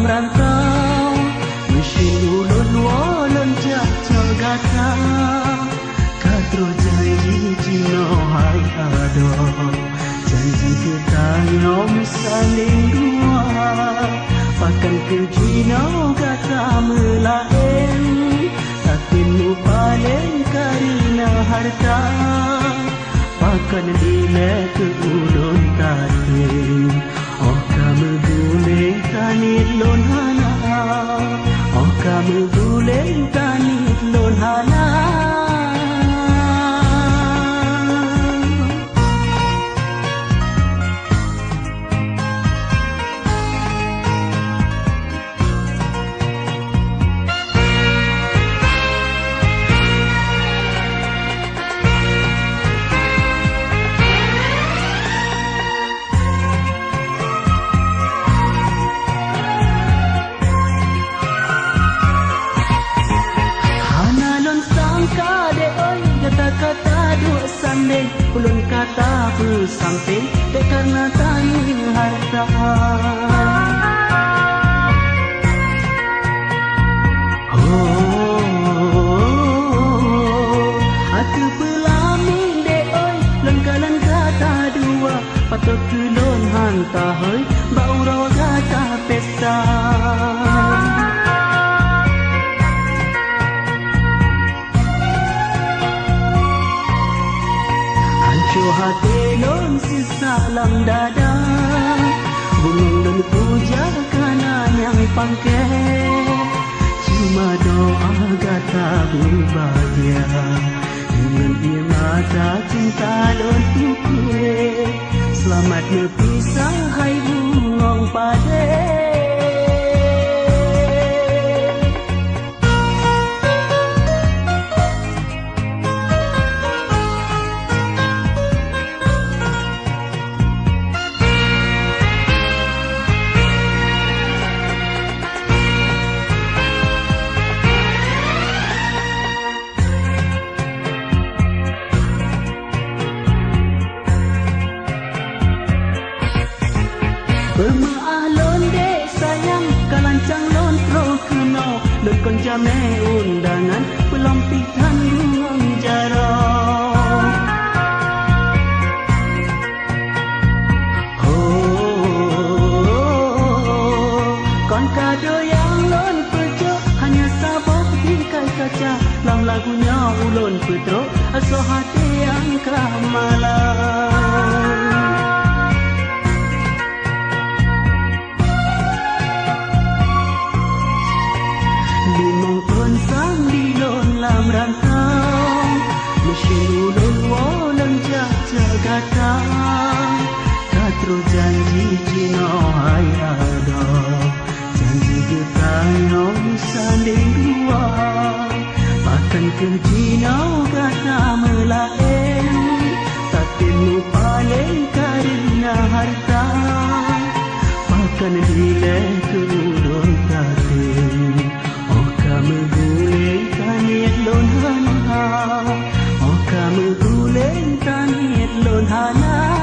dalam rantau, mesin ulun wolon jatuh gata, katro janji cino hai ado, janji kita nyom saling dua, pakan ke cino gata melaen, tatinmu paling karina harta, pakan dile ke ulun tatin. Oh kamu guleng tanit lon hana, oh kamu guleng tanit lon hana. Kata dua sandeng, ulun kata bersamping, dek karena tanya harta. Aku pelamin dek oi, lengkalan kata dua, patut kulun hanta hoi, bau rawa kata pesta. Hati lon sisa lam dada, bungong dan puja kana yang pangke, cuma doa kata berbahagia, dengan dia mata cinta lon tukue, selamat berpisah hai bungong pade. Bermaah lon dek sayang, kalancang lon pro kena, lon kon jame undangan, pelampitan bungang jarang. Kon kado yang lon pejo, hanya sabok bingkai kaca, lam lagunya ulun petro, aso hati yang kamalan. Lam rantau, mesin ulun wolon jaga-jaga, katro janji cino hai ada, janji kita nyom saling dua, pakan ke cino kata melaen, tatinmu paling karina harta, pakan dile ke ulun tatin. Oh kamu guleng tanit lon hana, oh kamu guleng tanit lon hana.